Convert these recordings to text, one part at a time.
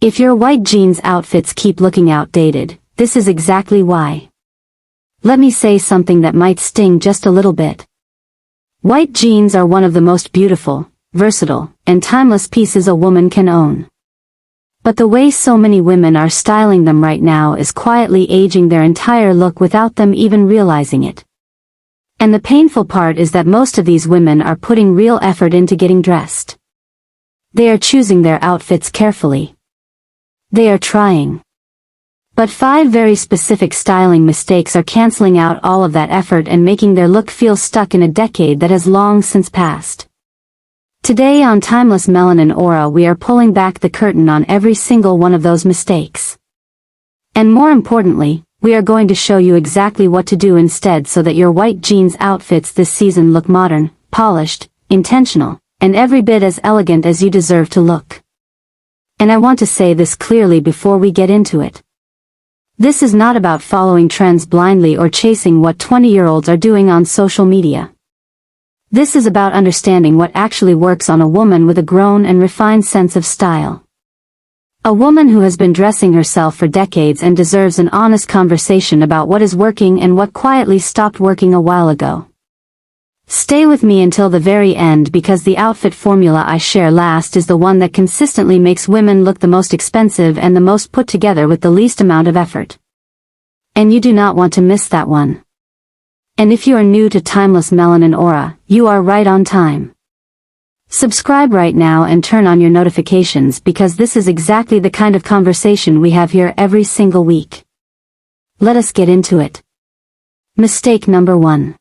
If your white jeans outfits keep looking outdated, this is exactly why. Let me say something that might sting just a little bit. White jeans are one of the most beautiful, versatile, and timeless pieces a woman can own. But the way so many women are styling them right now is quietly aging their entire look without them even realizing it. And the painful part is that most of these women are putting real effort into getting dressed. They are choosing their outfits carefully. They are trying. But 5 very specific styling mistakes are canceling out all of that effort and making their look feel stuck in a decade that has long since passed. Today on Timeless Melanin Aura we are pulling back the curtain on every single one of those mistakes. And more importantly, we are going to show you exactly what to do instead so that your white jeans outfits this season look modern, polished, intentional, and every bit as elegant as you deserve to look. And I want to say this clearly before we get into it. This is not about following trends blindly or chasing what 20-year-olds are doing on social media. This is about understanding what actually works on a woman with a grown and refined sense of style. A woman who has been dressing herself for decades and deserves an honest conversation about what is working and what quietly stopped working a while ago. Stay with me until the very end because the outfit formula I share last is the one that consistently makes women look the most expensive and the most put together with the least amount of effort. And you do not want to miss that one. And if you are new to Timeless Melanin Aura, you are right on time. Subscribe right now and turn on your notifications because this is exactly the kind of conversation we have here every single week. Let us get into it. Mistake number 1.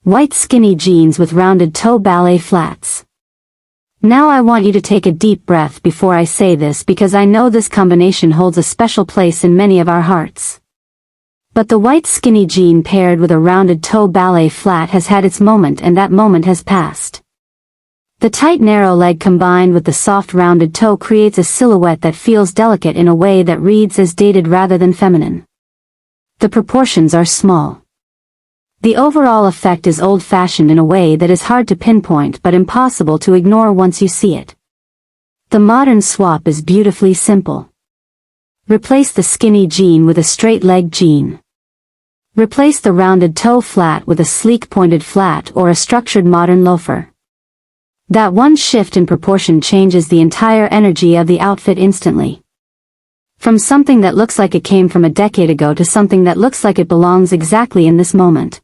White skinny jeans with rounded toe ballet flats. Now I want you to take a deep breath before I say this because I know this combination holds a special place in many of our hearts. But the white skinny jean paired with a rounded toe ballet flat has had its moment and that moment has passed. The tight narrow leg combined with the soft rounded toe creates a silhouette that feels delicate in a way that reads as dated rather than feminine. The proportions are small. The overall effect is old-fashioned in a way that is hard to pinpoint but impossible to ignore once you see it. The modern swap is beautifully simple. Replace the skinny jean with a straight-leg jean. Replace the rounded toe flat with a sleek pointed flat or a structured modern loafer. That one shift in proportion changes the entire energy of the outfit instantly. From something that looks like it came from a decade ago to something that looks like it belongs exactly in this moment.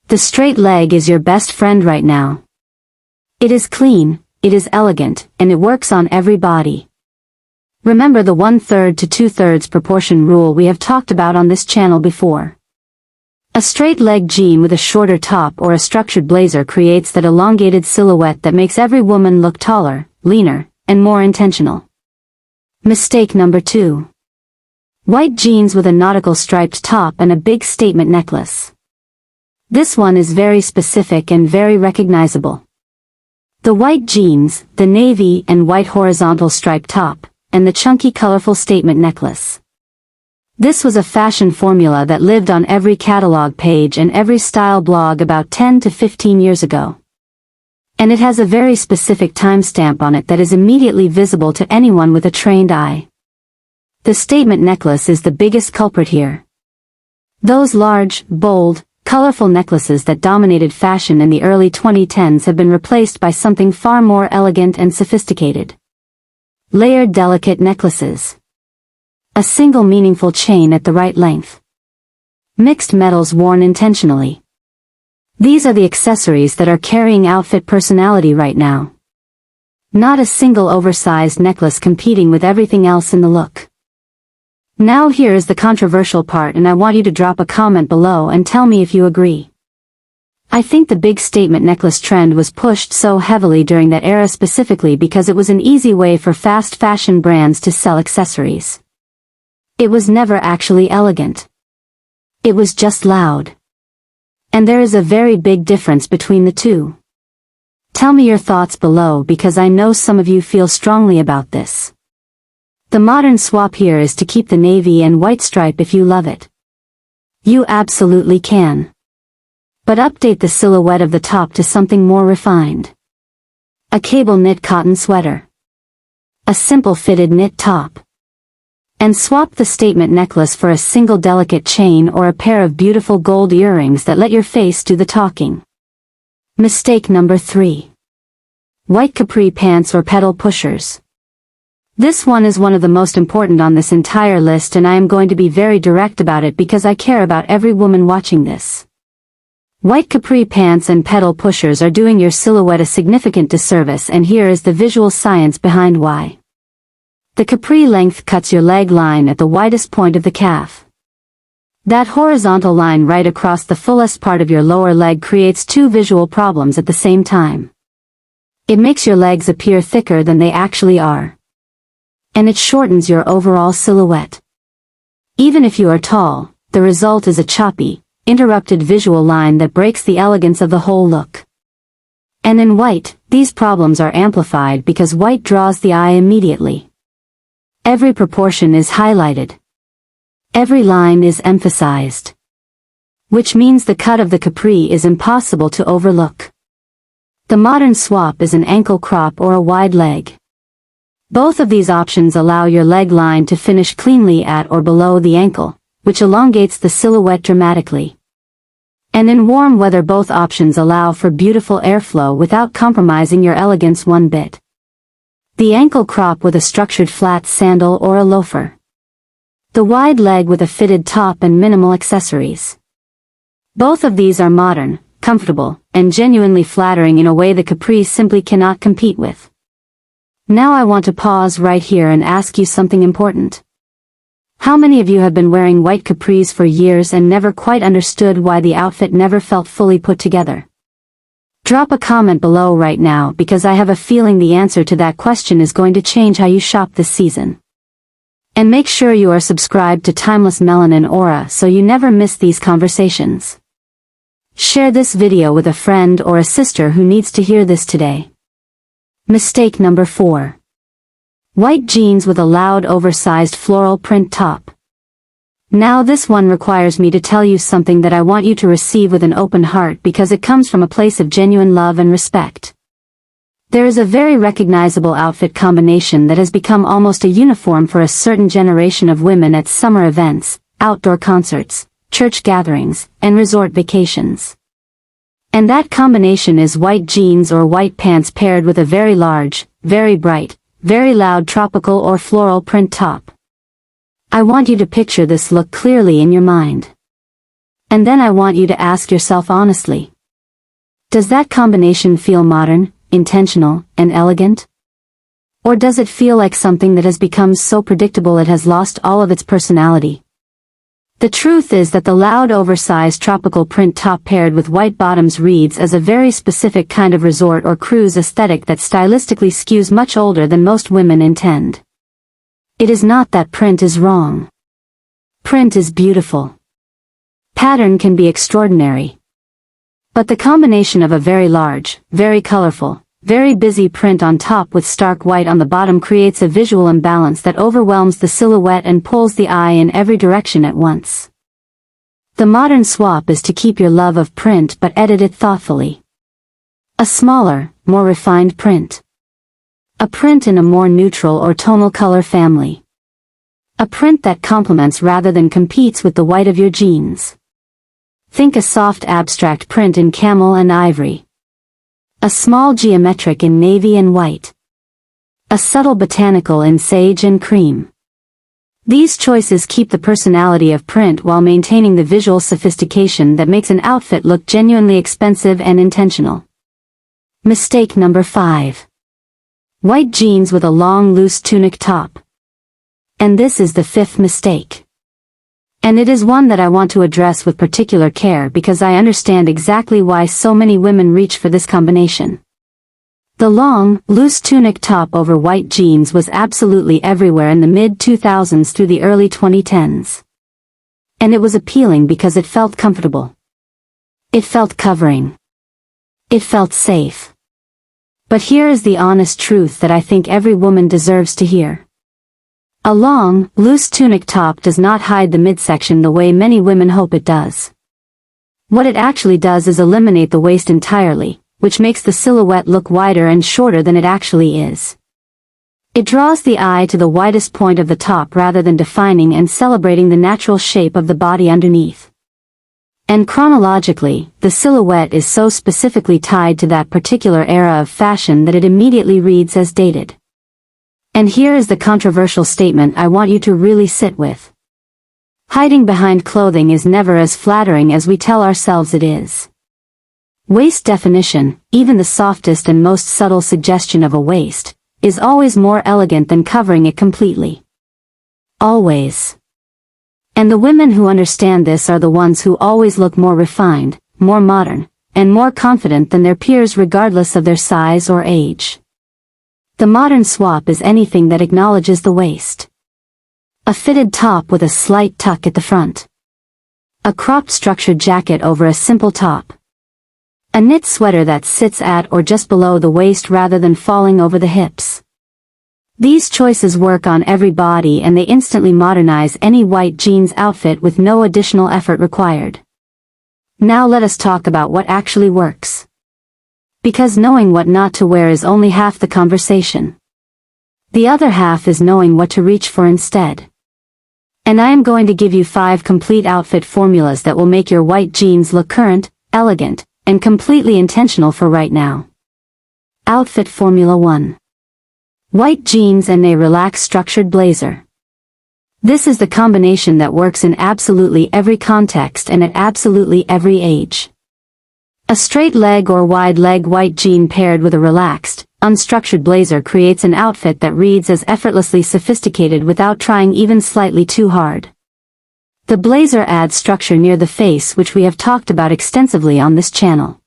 The straight leg is your best friend right now. It is clean, it is elegant, and it works on every body. Remember the 1/3 to 2/3 proportion rule we have talked about on this channel before. A straight leg jean with a shorter top or a structured blazer creates that elongated silhouette that makes every woman look taller, leaner, and more intentional. Mistake number 2. White jeans with a nautical striped top and a big statement necklace. This one is very specific and very recognizable. The white jeans, the navy and white horizontal striped top, and the chunky colorful statement necklace. This was a fashion formula that lived on every catalog page and every style blog about 10 to 15 years ago. And it has a very specific timestamp on it that is immediately visible to anyone with a trained eye. The statement necklace is the biggest culprit here. Those large, bold, colorful necklaces that dominated fashion in the early 2010s have been replaced by something far more elegant and sophisticated. Layered delicate necklaces. A single meaningful chain at the right length. Mixed metals worn intentionally. These are the accessories that are carrying outfit personality right now. Not a single oversized necklace competing with everything else in the look. Now here is the controversial part and I want you to drop a comment below and tell me if you agree. I think the big statement necklace trend was pushed so heavily during that era specifically because it was an easy way for fast fashion brands to sell accessories. It was never actually elegant. It was just loud. And there is a very big difference between the two. Tell me your thoughts below because I know some of you feel strongly about this. The modern swap here is to keep the navy and white stripe if you love it. You absolutely can. But update the silhouette of the top to something more refined. A cable knit cotton sweater. a simple fitted knit top. And swap the statement necklace for a single delicate chain or a pair of beautiful gold earrings that let your face do the talking. Mistake number 3. White capri pants or pedal pushers. This one is one of the most important on this entire list, and I am going to be very direct about it because I care about every woman watching this. White capri pants and pedal pushers are doing your silhouette a significant disservice, and here is the visual science behind why. The capri length cuts your leg line at the widest point of the calf. That horizontal line right across the fullest part of your lower leg creates two visual problems at the same time. It makes your legs appear thicker than they actually are. And it shortens your overall silhouette. Even if you are tall, the result is a choppy, interrupted visual line that breaks the elegance of the whole look. And in white, these problems are amplified because white draws the eye immediately. Every proportion is highlighted. Every line is emphasized. Which means the cut of the capri is impossible to overlook. The modern swap is an ankle crop or a wide leg. Both of these options allow your leg line to finish cleanly at or below the ankle, which elongates the silhouette dramatically. And in warm weather, both options allow for beautiful airflow without compromising your elegance one bit. The ankle crop with a structured flat sandal or a loafer. The wide leg with a fitted top and minimal accessories. Both of these are modern, comfortable, and genuinely flattering in a way the capri simply cannot compete with. Now I want to pause right here and ask you something important. How many of you have been wearing white capris for years and never quite understood why the outfit never felt fully put together? Drop a comment below right now, because I have a feeling the answer to that question is going to change how you shop this season. And make sure you are subscribed to Timeless Melanin Aura so you never miss these conversations. Share this video with a friend or a sister who needs to hear this today. Mistake number 4. White jeans with a loud oversized floral print top. Now this one requires me to tell you something that I want you to receive with an open heart, because it comes from a place of genuine love and respect. There is a very recognizable outfit combination that has become almost a uniform for a certain generation of women at summer events, outdoor concerts, church gatherings, and resort vacations. And that combination is white jeans or white pants paired with a very large, very bright, very loud tropical or floral print top. I want you to picture this look clearly in your mind. And then I want you to ask yourself honestly. Does that combination feel modern, intentional, and elegant? Or does it feel like something that has become so predictable it has lost all of its personality? The truth is that the loud oversized tropical print top paired with white bottoms reads as a very specific kind of resort or cruise aesthetic that stylistically skews much older than most women intend. It is not that print is wrong. Print is beautiful. Pattern can be extraordinary. But the combination of a very large, very colorful, very busy print on top with stark white on the bottom creates a visual imbalance that overwhelms the silhouette and pulls the eye in every direction at once. The modern swap is to keep your love of print but edit it thoughtfully. A smaller, more refined print. A print in a more neutral or tonal color family. A print that complements rather than competes with the white of your jeans. Think a soft abstract print in camel and ivory. A small geometric in navy and white. A subtle botanical in sage and cream. These choices keep the personality of print while maintaining the visual sophistication that makes an outfit look genuinely expensive and intentional. Mistake number 5. White jeans with a long loose tunic top. And this is the 5th mistake. And it is one that I want to address with particular care because I understand exactly why so many women reach for this combination. The long, loose tunic top over white jeans was absolutely everywhere in the mid-2000s through the early 2010s. And it was appealing because it felt comfortable. It felt covering. It felt safe. But here is the honest truth that I think every woman deserves to hear. A long, loose tunic top does not hide the midsection the way many women hope it does. What it actually does is eliminate the waist entirely, which makes the silhouette look wider and shorter than it actually is. It draws the eye to the widest point of the top rather than defining and celebrating the natural shape of the body underneath. And chronologically, the silhouette is so specifically tied to that particular era of fashion that it immediately reads as dated. And here is the controversial statement I want you to really sit with. Hiding behind clothing is never as flattering as we tell ourselves it is. Waist definition, even the softest and most subtle suggestion of a waist, is always more elegant than covering it completely. Always. And the women who understand this are the ones who always look more refined, more modern, and more confident than their peers regardless of their size or age. The modern swap is anything that acknowledges the waist. A fitted top with a slight tuck at the front. A cropped structured jacket over a simple top. A knit sweater that sits at or just below the waist rather than falling over the hips. These choices work on every body and they instantly modernize any white jeans outfit with no additional effort required. Now let us talk about what actually works. Because knowing what not to wear is only half the conversation. The other half is knowing what to reach for instead. And I am going to give you 5 complete outfit formulas that will make your white jeans look current, elegant, and completely intentional for right now. Outfit Formula 1. White jeans and a relaxed structured blazer. This is the combination that works in absolutely every context and at absolutely every age. A straight leg or wide leg white jean paired with a relaxed, unstructured blazer creates an outfit that reads as effortlessly sophisticated without trying even slightly too hard. The blazer adds structure near the face, which we have talked about extensively on this channel.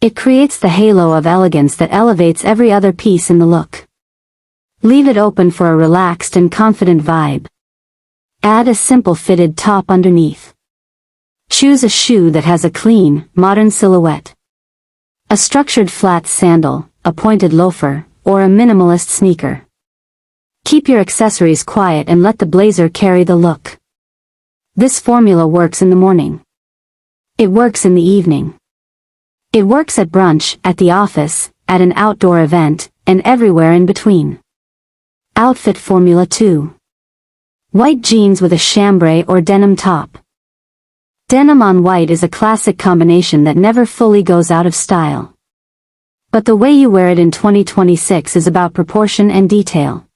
It creates the halo of elegance that elevates every other piece in the look. Leave it open for a relaxed and confident vibe. Add a simple fitted top underneath. Choose a shoe that has a clean, modern silhouette. A structured flat sandal, a pointed loafer, or a minimalist sneaker. Keep your accessories quiet and let the blazer carry the look. This formula works in the morning. It works in the evening. It works at brunch, at the office, at an outdoor event, and everywhere in between. Outfit Formula 2. White jeans with a chambray or denim top. Denim on white is a classic combination that never fully goes out of style. But the way you wear it in 2026 is about proportion and detail.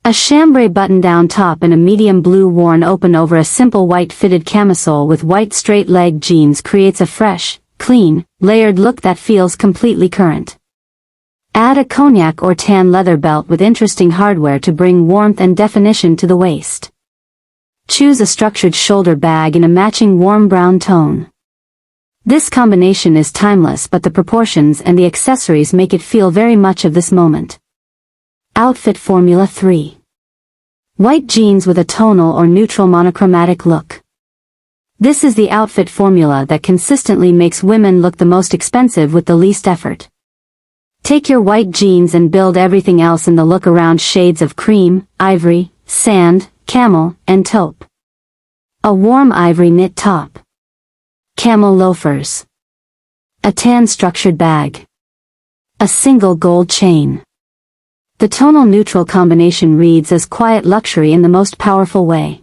A chambray button-down top and a medium blue worn open over a simple white fitted camisole with white straight-leg jeans creates a fresh, clean, layered look that feels completely current. Add a cognac or tan leather belt with interesting hardware to bring warmth and definition to the waist. Choose a structured shoulder bag in a matching warm brown tone. This combination is timeless, but the proportions and the accessories make it feel very much of this moment. Outfit Formula 3. White jeans with a tonal or neutral monochromatic look. This is the outfit formula that consistently makes women look the most expensive with the least effort. Take your white jeans and build everything else in the look around shades of cream, ivory, sand, camel, and taupe. A warm ivory knit top. Camel loafers. A tan structured bag. A single gold chain. The tonal neutral combination reads as quiet luxury in the most powerful way.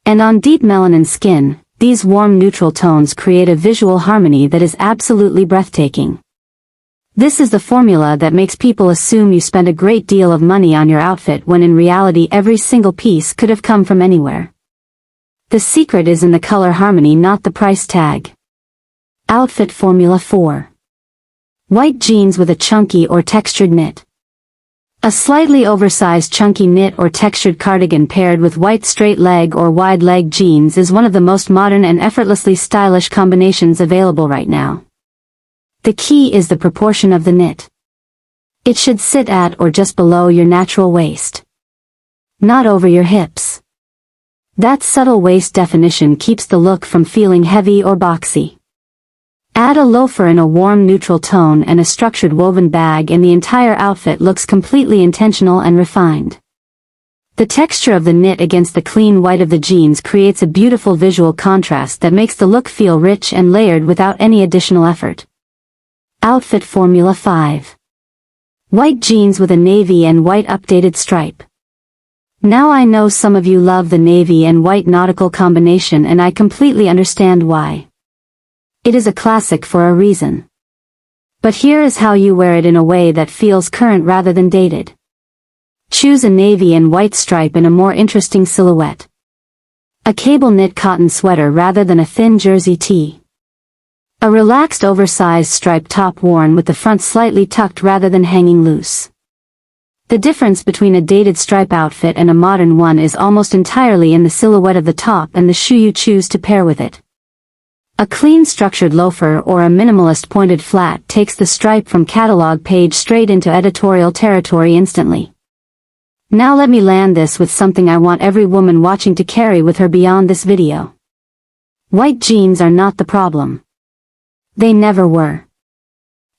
And on deep melanin skin, these warm neutral tones create a visual harmony that is absolutely breathtaking. This is the formula that makes people assume you spend a great deal of money on your outfit when in reality every single piece could have come from anywhere. The secret is in the color harmony, not the price tag. Outfit Formula 4. White jeans with a chunky or textured knit. A slightly oversized chunky knit or textured cardigan paired with white straight leg or wide leg jeans is one of the most modern and effortlessly stylish combinations available right now. The key is the proportion of the knit. It should sit at or just below your natural waist. Not over your hips. That subtle waist definition keeps the look from feeling heavy or boxy. Add a loafer in a warm neutral tone and a structured woven bag and the entire outfit looks completely intentional and refined. The texture of the knit against the clean white of the jeans creates a beautiful visual contrast that makes the look feel rich and layered without any additional effort. Outfit Formula 5. White jeans with a navy and white updated stripe. Now I know some of you love the navy and white nautical combination, and I completely understand why. It is a classic for a reason. But here is how you wear it in a way that feels current rather than dated. Choose a navy and white stripe in a more interesting silhouette. A cable knit cotton sweater rather than a thin jersey tee. A relaxed oversized striped top worn with the front slightly tucked rather than hanging loose. The difference between a dated stripe outfit and a modern one is almost entirely in the silhouette of the top and the shoe you choose to pair with it. A clean structured loafer or a minimalist pointed flat takes the stripe from catalog page straight into editorial territory instantly. Now let me land this with something I want every woman watching to carry with her beyond this video. White jeans are not the problem. They never were.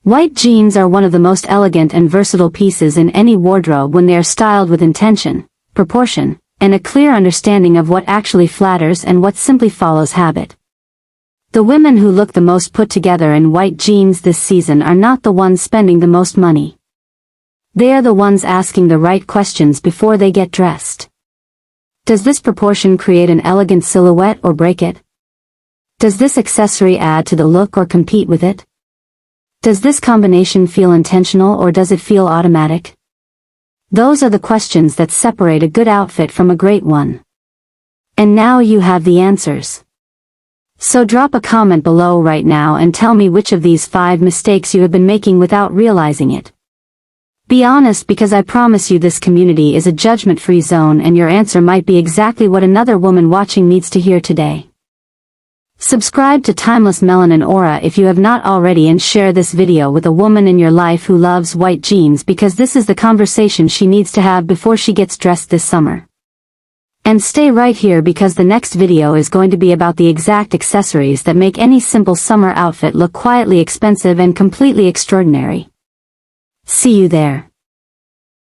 White jeans are one of the most elegant and versatile pieces in any wardrobe when they are styled with intention, proportion, and a clear understanding of what actually flatters and what simply follows habit. The women who look the most put together in white jeans this season are not the ones spending the most money. They are the ones asking the right questions before they get dressed. Does this proportion create an elegant silhouette or break it? Does this accessory add to the look or compete with it? Does this combination feel intentional or does it feel automatic? Those are the questions that separate a good outfit from a great one. And now you have the answers. So drop a comment below right now and tell me which of these 5 mistakes you have been making without realizing it. Be honest, because I promise you this community is a judgment-free zone and your answer might be exactly what another woman watching needs to hear today. Subscribe to Timeless Melanin Aura if you have not already, and share this video with a woman in your life who loves white jeans, because this is the conversation she needs to have before she gets dressed this summer. And stay right here, because the next video is going to be about the exact accessories that make any simple summer outfit look quietly expensive and completely extraordinary. See you there.